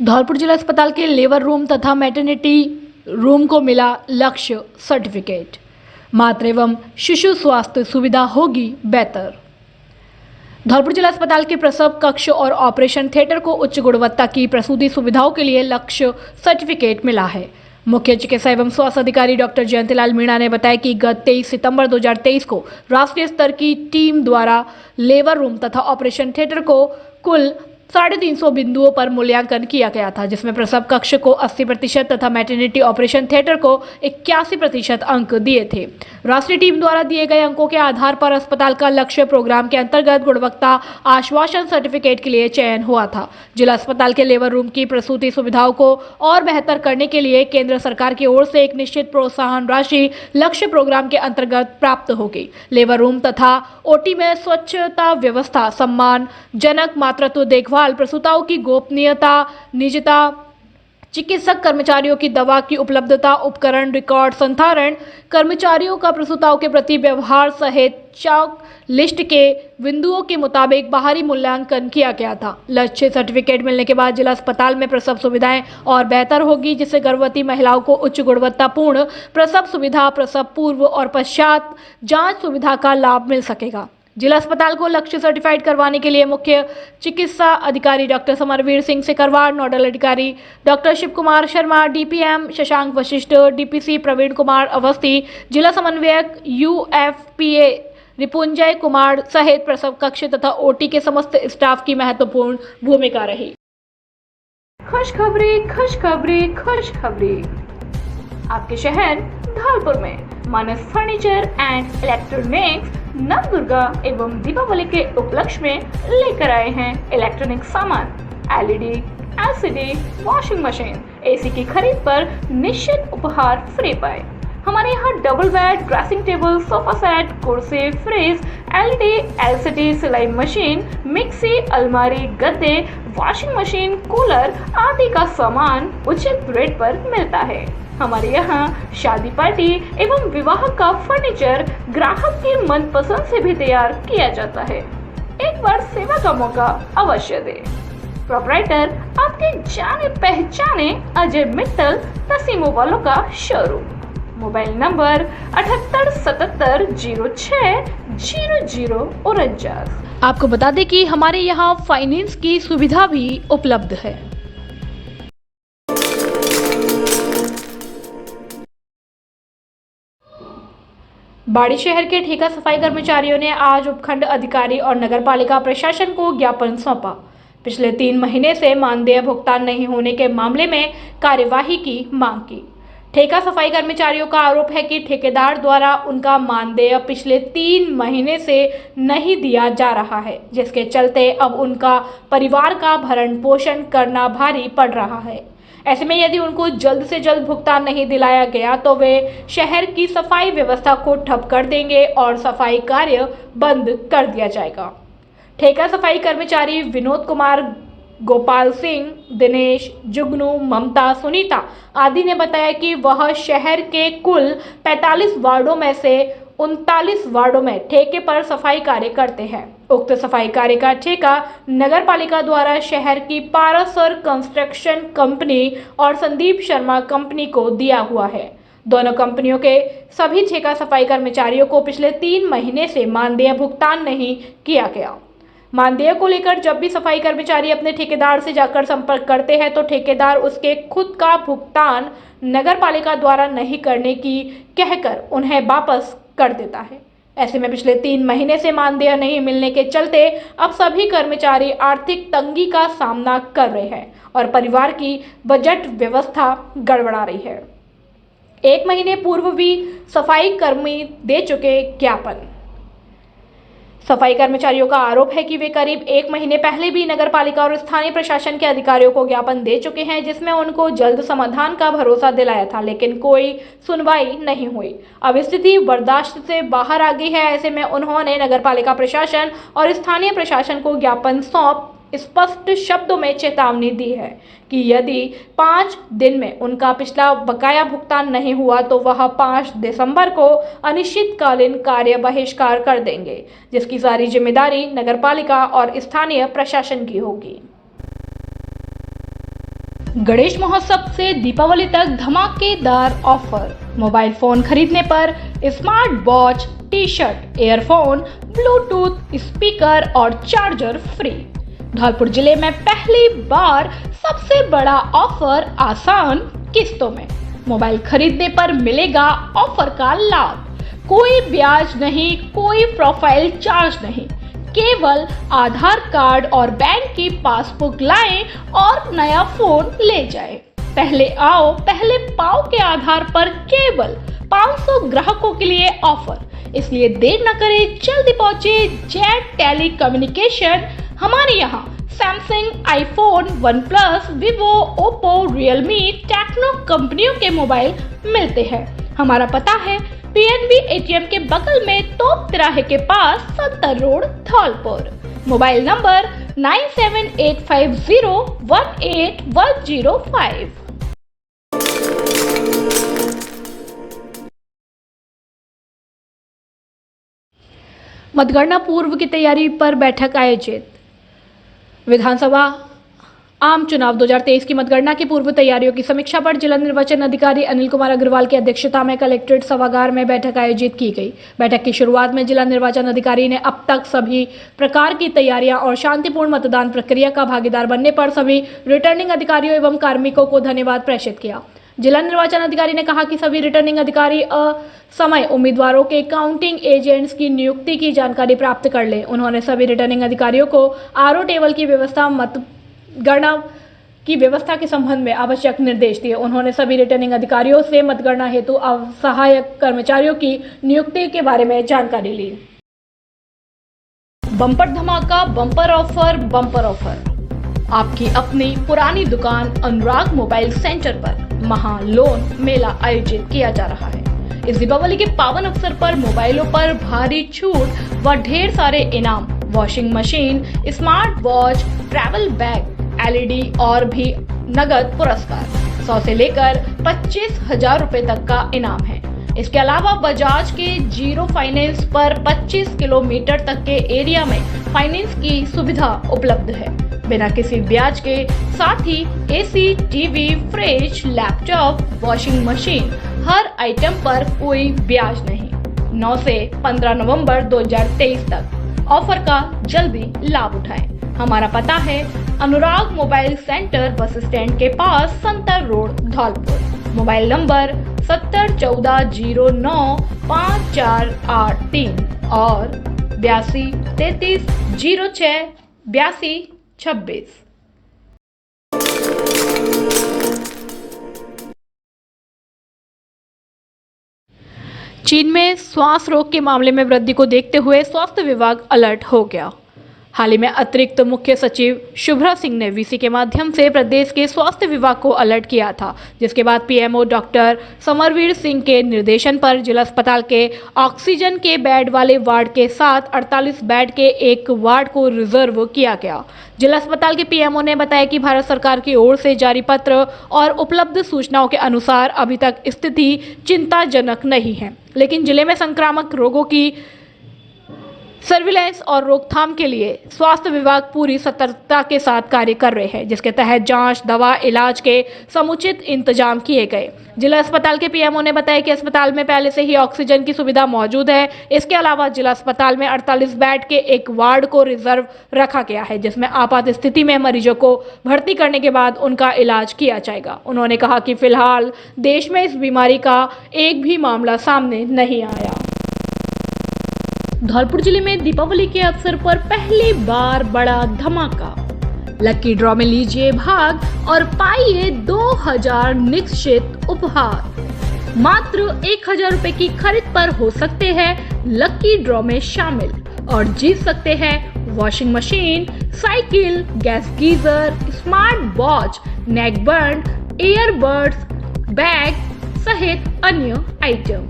धौलपुर जिला अस्पताल के लेबर रूम तथा मैटरनिटी रूम को मिला लक्ष्य सर्टिफिकेट। मातृ एवं शिशु स्वास्थ्य सुविधा होगी बेहतर। धौलपुर जिला अस्पताल के प्रसव कक्ष और ऑपरेशन थिएटर को उच्च गुणवत्ता की प्रसूति सुविधाओं के लिए लक्ष्य सर्टिफिकेट मिला है। मुख्य चिकित्सा एवं स्वास्थ्य अधिकारी डॉक्टर जयंतीलाल मीणा ने बताया कि गत 23 सितंबर 2023 को राष्ट्रीय स्तर की टीम द्वारा लेबर रूम तथा ऑपरेशन थिएटर को कुल 350 बिंदुओं पर मूल्यांकन किया गया था, जिसमें प्रसव कक्ष को 80% तथा मैटरनिटी ऑपरेशन थिएटर को 81% अंक दिए थे। राष्ट्रीय टीम द्वारा दिए गए अंकों के आधार पर अस्पताल का लक्ष्य प्रोग्राम के अंतर्गत गुणवत्ता आश्वासन सर्टिफिकेट के लिए चयन हुआ था। जिला अस्पताल के लेबर रूम की प्रसूति सुविधाओं को और बेहतर करने के लिए केंद्र सरकार की ओर से एक निश्चित प्रोत्साहन राशि लक्ष्य प्रोग्राम के अंतर्गत प्राप्त होगी। लेबर रूम तथा ओटी में स्वच्छता व्यवस्था, सम्मानजनक मातृत्व देखभाल, प्रसूताओं की गोपनीयता, निजता, चिकित्सक कर्मचारियों की दवा की उपलब्धता, उपकरण, रिकॉर्ड संधारण, कर्मचारियों का प्रसूताओं के प्रति व्यवहार सहित चेक लिस्ट के बिंदुओं के मुताबिक बाहरी मूल्यांकन किया गया था। लक्ष्य सर्टिफिकेट मिलने के बाद जिला अस्पताल में प्रसव सुविधाएं और बेहतर होगी, जिससे गर्भवती महिलाओं को उच्च गुणवत्तापूर्ण प्रसव सुविधा, प्रसव पूर्व और पश्चात जांच सुविधा का लाभ मिल सकेगा। जिला अस्पताल को लक्ष्य सर्टिफाइड करवाने के लिए मुख्य चिकित्सा अधिकारी डॉक्टर समरवीर सिंह सिकरवार, नोडल अधिकारी doctor Shiv Kumar Sharma, DPM Shashank Vashishth, DPC Praveen Kumar Awasthi, जिला समन्वयक यूएफपीए रिपुंजय कुमार सहित प्रसव कक्ष तथा ओटी के समस्त स्टाफ की महत्वपूर्ण भूमिका रही। खुशखबरी खुशखबरी खुशखबरी आपके शहर धौलपुर में मानस फर्नीचर एंड इलेक्ट्रॉनिक्स नवदुर्गा एवं दीपावली के उपलक्ष्य में लेकर आए हैं इलेक्ट्रॉनिक सामान, LED, LCD, washing machine, AC की खरीद पर निश्चित उपहार फ्री पाए। हमारे यहाँ double bed, dressing table, sofa set, कुर्सी, फ्रिज, एलईडी, एलसीडी, सिलाई मशीन, मिक्सी, अलमारी, गद्दे, वॉशिंग मशीन, कूलर आदि का सामान उचित रेट पर मिलता है। हमारे यहाँ शादी पार्टी एवं विवाह का फर्नीचर ग्राहक की मनपसंद से भी तैयार किया जाता है। एक बार सेवा का मौका अवश्य दे। प्रोपराइटर आपके जाने पहचाने अजय मित्तल तसीमो वालों का शोरूम। Mobile number 7877060049। आपको बता दें कि हमारे यहाँ फाइनेंस की सुविधा भी उपलब्ध है। बाड़ी शहर के ठेका सफाई कर्मचारियों ने आज उपखंड अधिकारी और नगरपालिका प्रशासन को ज्ञापन सौंपा। पिछले 3 महीने से मानदेय भुगतान नहीं होने के मामले में कार्यवाही की मांग की। ठेका सफाई कर्मचारियों का आरोप है कि ठेकेदार द्वारा उनका मानदेय पिछले 3 महीने से नहीं दिया जा रहा है, जिसके चलते अब उनका परिवार का भरण पोषण करना भारी पड़ रहा है। ऐसे में यदि उनको जल्द से जल्द भुगतान नहीं दिलाया गया तो वे शहर की सफाई व्यवस्था को ठप कर देंगे और सफाई कार्य बंद कर दिया जाएगा। ठेका सफाई कर्मचारी विनोद कुमार, गोपाल सिंह, दिनेश, जुगनू, ममता, सुनीता आदि ने बताया कि वह शहर के कुल 45 वार्डों में से 39 वार्डों में ठेके पर सफाई कार्य करते हैं। उक्त सफाई कार्य का ठेका नगर पालिका द्वारा शहर की पारासर कंस्ट्रक्शन कंपनी और संदीप शर्मा कंपनी को दिया हुआ है। दोनों कंपनियों के सभी ठेका सफाई कर्मचारियों को पिछले 3 महीने से मानदेय भुगतान नहीं किया गया। मानदेय को लेकर जब भी सफाई कर्मचारी अपने ठेकेदार से जाकर संपर्क करते हैं तो ठेकेदार उसके खुद का भुगतान नगर पालिका द्वारा नहीं करने की कहकर उन्हें वापस कर देता है। ऐसे में पिछले 3 महीने से मानदेय नहीं मिलने के चलते अब सभी कर्मचारी आर्थिक तंगी का सामना कर रहे हैं और परिवार की बजट व्यवस्था गड़बड़ा रही है। 1 महीने पूर्व भी सफाई कर्मी दे चुके ज्ञापन। सफाई कर्मचारियों का आरोप है कि वे करीब 1 महीने पहले भी नगर पालिका और स्थानीय प्रशासन के अधिकारियों को ज्ञापन दे चुके हैं, जिसमें उनको जल्द समाधान का भरोसा दिलाया था, लेकिन कोई सुनवाई नहीं हुई। अब स्थिति बर्दाश्त से बाहर आ गई है। ऐसे में उन्होंने नगर पालिका प्रशासन और स्थानीय प्रशासन को ज्ञापन सौंप स्पष्ट शब्दों में चेतावनी दी है कि यदि 5 दिन में उनका पिछला बकाया भुगतान नहीं हुआ तो वह 5 दिसंबर को अनिश्चितकालीन कार्य बहिष्कार कर देंगे, जिसकी सारी जिम्मेदारी नगर पालिका और स्थानीय प्रशासन की होगी। आपको बता दें कि हमारे यहाँ फाइनेंस की सुविधा उपलब्ध है। बाड़ी शहर के ठेका सफाई कर्मचारियों ने आज उपखंड अधिकारी और नगरपालिका प्रशासन को ज्ञापन सौंपा। पिछले 3 महीने से मानदेय भुगतान नहीं होने के मामले में कार्यवाही की मांग की। ठेका सफाई कर्मचारियों का आरोप है कि पिछले 3 महीने से नहीं दिया जा रहा है। जिसके चलते अब उनका परिवार का भरण पोषण करना भारी पड़ रहा है। ऐसे में यदि उनको जल्द से जल्द भुगतान नहीं दिलाया गया तो वे शहर की सफाई व्यवस्था को ठप कर देंगे और सफाई कार्य बंद कर दिया जाएगा। ठेका सफाई कर्मचारी विनोद कुमार, गोपाल सिंह, दिनेश, जुगनू, ममता, सुनीता आदि ने बताया कि वह शहर के कुल गणेश महोत्सव से दीपावली तक धमाकेदार ऑफर। मोबाइल फोन खरीदने पर smart watch, T shirt, earphone, Bluetooth speaker और चार्जर फ्री। धौलपुर जिले में पहली बार सबसे बड़ा ऑफर आसान किस्तों में। मोबाइल खरीदने पर मिलेगा ऑफर का लाभ। कोई ब्याज नहीं, कोई प्रोफाइल चार्ज नहीं, केवल आधार कार्ड और बैंक की पासबुक लाएं और नया फोन ले जाएं। पहले आओ पहले पाओ के आधार पर केवल 500 ग्राहकों के लिए ऑफर। इसलिए देर न करें, जल्दी पहुंचे जेट टेली कम्युनिकेशन। हमारे यहाँ Samsung, iPhone, OnePlus, Vivo, Oppo, Realme, Tecno कंपनियों के मोबाइल मिलते हैं। हमारा पता है पीएनबी एटीएम के बगल में तोप तिराहे के पास, Santar road, Dholpur. Mobile number 9785018105। मतगणना पूर्व की तैयारी पर बैठक आयोजित। विधानसभा आम चुनाव 2023 की मतगणना की पूर्व तैयारियों की समीक्षा पर जिला निर्वाचन अधिकारी अनिल कुमार अग्रवाल की अध्यक्षता में कलेक्ट्रेट सभागार में बैठक आयोजित की गई। बैठक की शुरुआत में जिला निर्वाचन अधिकारी ने अब तक सभी प्रकार की तैयारियां और शांतिपूर्ण मतदान प्रक्रिया का भागीदार बनने पर सभी रिटर्निंग अधिकारियों एवं कार्मिकों को धन्यवाद प्रेषित किया। जिला निर्वाचन अधिकारी ने कहा कि सभी रिटर्निंग अधिकारी समय उम्मीदवारों के काउंटिंग एजेंट्स की नियुक्ति की जानकारी प्राप्त कर लें। उन्होंने सभी रिटर्निंग अधिकारियों को आरओ टेबल की व्यवस्था, मतगणना की व्यवस्था के संबंध में आवश्यक निर्देश दिए। उन्होंने सभी रिटर्निंग अधिकारियों से मतगणना हेतु सहायक कर्मचारियों की नियुक्ति के बारे में जानकारी ली। बम्पर धमाका, बम्पर ऑफर, बम्पर ऑफर। आपकी अपनी पुरानी दुकान अनुराग मोबाइल सेंटर पर महा लोन मेला आयोजित किया जा रहा है। इस दीपावली के पावन अवसर पर मोबाइलों पर भारी छूट व ढेर सारे इनाम, washing machine, smart watch, travel bag, LED और भी नगद पुरस्कार 100 से लेकर 25,000 रुपए तक का इनाम है। इसके अलावा बजाज के जीरो फाइनेंस पर 25 किलोमीटर तक के एरिया में फाइनेंस की सुविधा उपलब्ध है बिना किसी ब्याज के। साथ ही AC, TV, fridge, laptop, washing machine, हर आइटम पर कोई ब्याज नहीं। 9 से 15 नवंबर 2023 तक ऑफर का जल्दी लाभ उठाएं। हमारा पता है अनुराग मोबाइल सेंटर, बस स्टैंड के पास, Santar road, Dholpur. Mobile number 7014095483 और 8233068226। चीन में श्वास रोग के मामले में वृद्धि को देखते हुए स्वास्थ्य विभाग अलर्ट हो गया। हाल ही में अतिरिक्त मुख्य सचिव शुभ्रा सिंह ने वीसी के माध्यम से प्रदेश के स्वास्थ्य विभाग को अलर्ट किया था, जिसके बाद पीएमओ डॉक्टर समरवीर सिंह के निर्देशन पर जिला अस्पताल के ऑक्सीजन के बेड वाले वार्ड के साथ 48 बेड के एक वार्ड को रिजर्व किया गया। जिला अस्पताल के पीएमओ ने बताया कि भारत सरकार की ओर से जारी पत्र और उपलब्ध सूचनाओं के अनुसार अभी तक स्थिति चिंताजनक नहीं है, लेकिन जिले में संक्रामक रोगों की सर्विलांस और रोकथाम के लिए स्वास्थ्य विभाग पूरी सतर्कता के साथ कार्य कर रहे हैं, जिसके तहत जांच, दवा, इलाज के समुचित इंतजाम किए गए। जिला अस्पताल के पीएमओ ने बताया कि अस्पताल में पहले से ही ऑक्सीजन की सुविधा मौजूद है। इसके अलावा जिला अस्पताल में 48 बेड के एक वार्ड को रिजर्व रखा गया है, जिसमें आपात स्थिति में मरीजों को भर्ती करने के बाद उनका इलाज किया जाएगा। उन्होंने कहा कि फिलहाल देश में इस बीमारी का एक भी मामला सामने नहीं आया। धौलपुर जिले में दीपावली के अवसर पर पहली बार बड़ा धमाका। लकी ड्रॉ में लीजिए भाग और पाइए 2000 निश्चित उपहार। मात्र 1000 रुपए की खरीद पर हो सकते हैं लकी ड्रॉ में शामिल और जीत सकते हैं washing machine, cycle, gas geyser, smart watch, neckband, earbuds, bag सहित अन्य आइटम।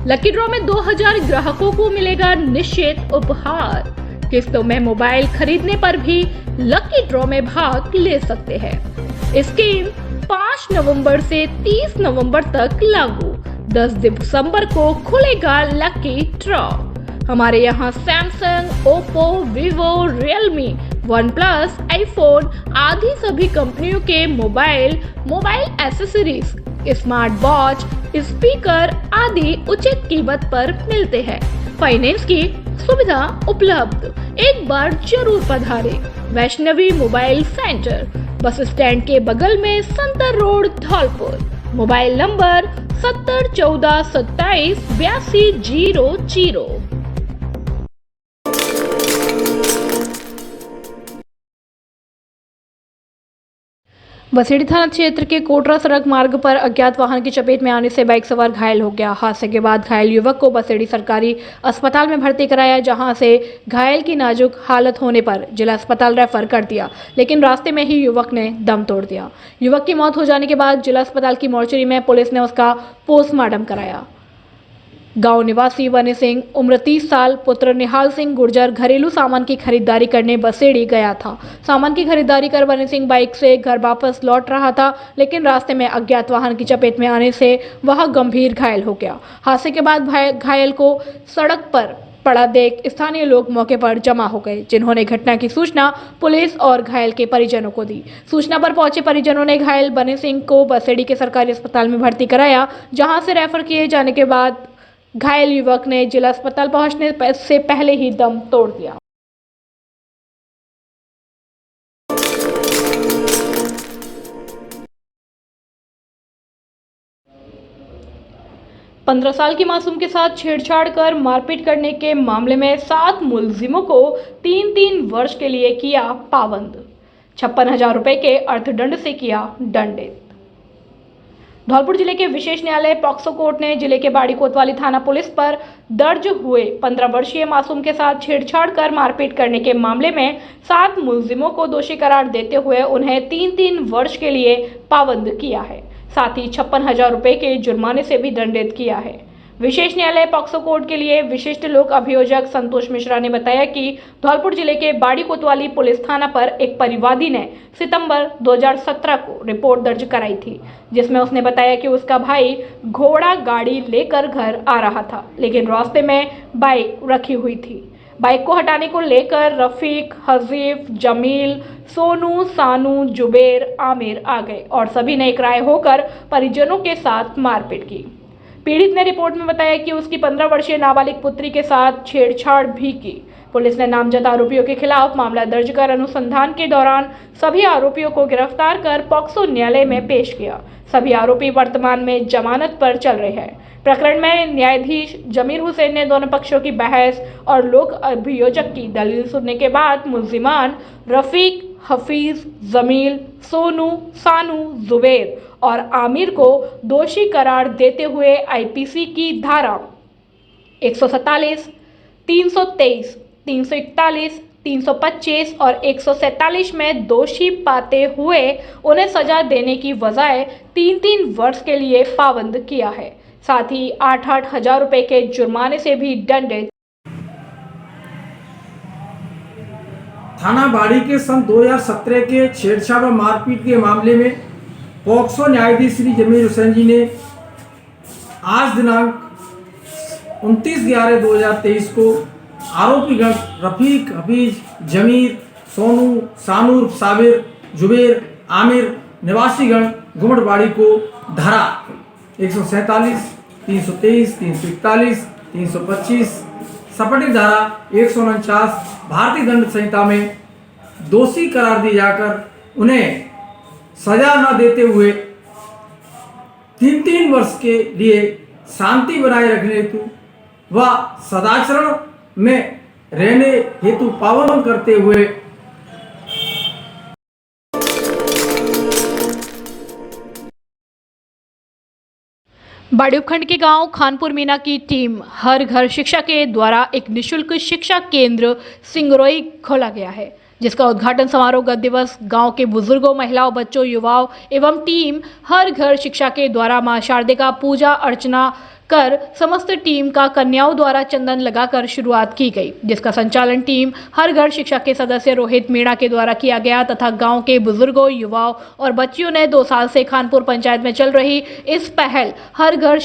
लकी ड्रॉ में 2000 ग्राहकों को मिलेगा निश्चित उपहार। किस्तों में मोबाइल खरीदने पर भी लकी ड्रॉ में भाग ले सकते हैं। स्कीम 5 नवंबर से 30 नवंबर तक लागू। 10 दिसंबर को खुलेगा लकी ड्रॉ। हमारे यहाँ Samsung, Oppo, Vivo, Realme, one plus, iPhone आदि सभी कंपनियों के mobile accessories, smart watch, speaker आदि उचित कीमत पर मिलते हैं। फाइनेंस की सुविधा उपलब्ध। एक बार जरूर पधारें। Vaishnavi mobile centre, bus stand के बगल में Santar road, Dholpur. Mobile number 7014278200। Baseri थाना क्षेत्र के कोटरा सड़क मार्ग पर अज्ञात वाहन की चपेट में आने से बाइक सवार घायल हो गया। हादसे के बाद घायल युवक को बसेड़ी सरकारी अस्पताल में भर्ती कराया, जहां से घायल की नाजुक हालत होने पर जिला अस्पताल रेफर कर दिया, लेकिन रास्ते में ही युवक ने दम तोड़ दिया। युवक की मौत हो जाने के बाद जिला अस्पताल की मोर्चरी में पुलिस ने उसका पोस्टमार्टम कराया। गांव निवासी वनी सिंह उम्र 30 साल पुत्र निहाल सिंह गुर्जर घरेलू सामान की खरीदारी करने बसेड़ी गया था। सामान की खरीदारी कर वनी सिंह बाइक से घर वापस लौट रहा था, लेकिन रास्ते में अज्ञात वाहन की चपेट में आने से वह गंभीर घायल हो गया। हादसे के बाद घायल को सड़क पर पड़ा देख स्थानीय लोग मौके पर जमा हो गए, जिन्होंने घटना की सूचना पुलिस और घायल के परिजनों को दी। सूचना पर पहुंचे परिजनों ने घायल वनी सिंह को बसेड़ी के सरकारी अस्पताल में भर्ती कराया, जहां से रेफर किए जाने के बाद घायल युवक ने जिला अस्पताल पहुंचने से पहले ही दम तोड़ दिया। पंद्रह साल की मासूम के साथ छेड़छाड़ कर मारपीट करने के मामले में 7 मुलजिमों को 3-3 वर्ष के लिए किया पाबंद। 56,000 रुपए के अर्थदंड से किया दंडित। धौलपुर जिले के विशेष न्यायालय पॉक्सो कोर्ट ने जिले के बाड़ी कोतवाली थाना पुलिस पर दर्ज हुए 15 वर्षीय मासूम के साथ छेड़छाड़ कर मारपीट करने के मामले में 7 मुलजिमों को दोषी करार देते हुए उन्हें 3-3 वर्ष के लिए पाबंद किया है। साथ ही 56,000 रुपए के जुर्माने से भी दंडित किया है। विशेष न्यायालय पॉक्सो कोर्ट के लिए विशिष्ट लोक अभियोजक संतोष मिश्रा ने बताया कि धौलपुर जिले के बाड़ी कोतवाली पुलिस थाना पर एक परिवादी ने सितंबर 2017 को रिपोर्ट दर्ज कराई थी, जिसमें उसने बताया कि उसका भाई घोड़ा गाड़ी लेकर घर आ रहा था, लेकिन रास्ते में बाइक रखी हुई थी। बाइक को हटाने को लेकर रफीक, हजीफ, जमील, सोनू, सानू, जुबेर, आमिर आ गए और सभी ने इकरार होकर परिजनों के साथ मारपीट की। पीड़ित ने रिपोर्ट में बताया कि उसकी 15 वर्षीय नाबालिग पुत्री के साथ छेड़छाड़ भी की। पुलिस ने नामजद आरोपियों के खिलाफ मामला दर्ज कर अनुसंधान के दौरान सभी आरोपियों को गिरफ्तार कर पॉक्सो न्यायालय में पेश किया। सभी आरोपी वर्तमान में जमानत पर चल रहे हैं। प्रकरण में न्यायाधीश जमीर हुसैन ने दोनों पक्षों की बहस और लोक अभियोजक की दलील सुनने के बाद मुलजिमान रफीक, हफीज, जमील, सोनू, सानू, जुबेर और आमिर को दोषी करार देते हुए आईपीसी की धारा 147, 323, 341, 325 और 147 में दोषी पाते हुए उन्हें सजा देने की बजाय 3-3 वर्ष के लिए पाबंद किया है। साथ ही 8-8 हजार रुपए के जुर्माने से भी दंडित। थाना बाड़ी के सन 2017 के छेड़छाड़ और मारपीट के मामले में पॉक्सो न्यायाधीश श्री जमीर हुसैन जी ने आज दिनांक 29/11/2023 को आरोपीगण रफीक, हफीज, जमीर, सोनू, सानूर, साबिर, जुबेर, आमिर निवासीगण गुमटबाड़ी को धारा 147, 323, 341, 325 सपटी धारा 149 भारतीय दंड संहिता में दोषी करार दिए जाकर उन्हें सजा न देते हुए 3-3 वर्ष के लिए शांति बनाए रखने हेतु व सदाचरण में रहने हेतु पाबंद करते हुए बाड़ी उपखंड के गांव खानपुर मीना की टीम हर घर शिक्षा के द्वारा एक निशुल्क शिक्षा केंद्र सिंगरोई खोला गया है, जिसका उद्घाटन समारोह गत दिवस गांव के बुजुर्गों, महिलाओं, बच्चों, युवाओं एवं टीम हर घर शिक्षा के द्वारा मां शारदे का पूजा अर्चना कर समस्त टीम का कन्याओं द्वारा चंदन लगाकर शुरुआत की गई, जिसका संचालन टीम हर घर शिक्षा के सदस्य रोहित मीणा के द्वारा किया गया तथा गांव के बुजुर्गों, युवाओं और बच्चियों ने 2 साल से खानपुर पंचायत में चल रही इस पहल हर घर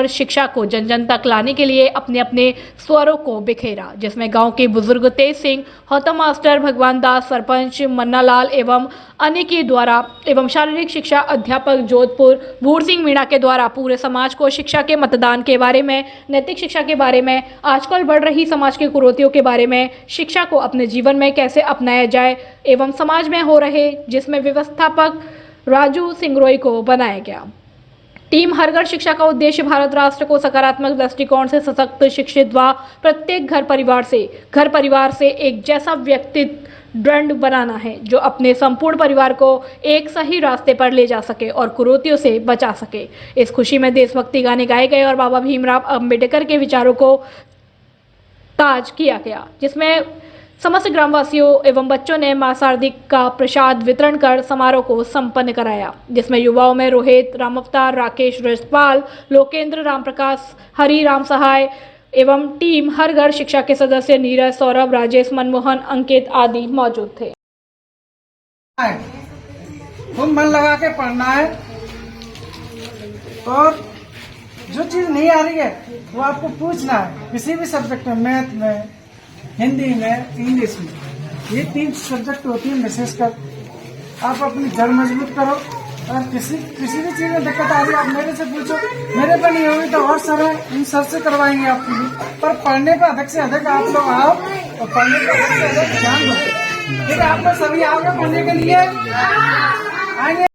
शिक्षा को जन जन तक लाने के लिए अपने अपने स्वरों को बिखेरा, जिसमें गांव के बुजुर्ग तेज सिंह, हौतम मास्टर, भगवान दास, सरपंच मन्ना लाल एवं अन्य के द्वारा एवं शारीरिक शिक्षा अध्यापक जोधपुर भूर सिंह मीणा के द्वारा पूरे समाज को शिक्षा के मतदान के बारे में, नैतिक शिक्षा के बारे में, आजकल बढ़ रही समाज के कुरीतियों के बारे में, शिक्षा को अपने जीवन में कैसे अपनाया जाए एवं समाज में हो रहे जिसमें व्यवस्थापक राजू सिंगरोई को बनाया गया। टीम हर घर शिक्षा का उद्देश्य भारत राष्ट्र को सकारात्मक दृष्टिकोण से सशक्त, शिक्षित व प्रत्येक घर परिवार से एक जैसा व्यक्तित्व दृढ़ बनाना है, जो अपने संपूर्ण परिवार को एक सही रास्ते पर ले जा सके और कुरीतियों से बचा सके। इस खुशी में देशभक्ति गाने गाए गए और बाबा भीमराव अंबेडकर के विचारों को ताज किया गया, जिसमें समस्त ग्रामवासियों एवं बच्चों ने मां शारदी का प्रसाद वितरण कर समारोह को संपन्न कराया, जिसमें युवाओं में रोहित, राम अवतार, राकेश, रजपाल, लोकेंद्र, राम प्रकाश, हरि, राम सहाय एवं टीम हर घर शिक्षा के सदस्य नीरज, सौरभ, राजेश, मनमोहन, अंकित आदि मौजूद थे। खूब मन लगा के पढ़ना है और जो चीज नहीं आ रही है वो आपको पूछना है, किसी भी सब्जेक्ट में, मैथ में, हिंदी में, इंग्लिश में, ये 3 सब्जेक्ट होती है। विशेषकर आप अपनी जड़ मजबूत करो और किसी भी चीज में दिक्कत आ रही है आप मेरे से पूछो, मेरे पे नहीं होगी तो और सर है, इन सर से करवाएंगे आपके लिए। पर पढ़ने पर अधिक से अधिक आप लोग आओ और पढ़ने पर अधिक से अधिक ध्यान दो। ठीक है, आप लोग सभी आओगे पढ़ने के लिए, आएंगे।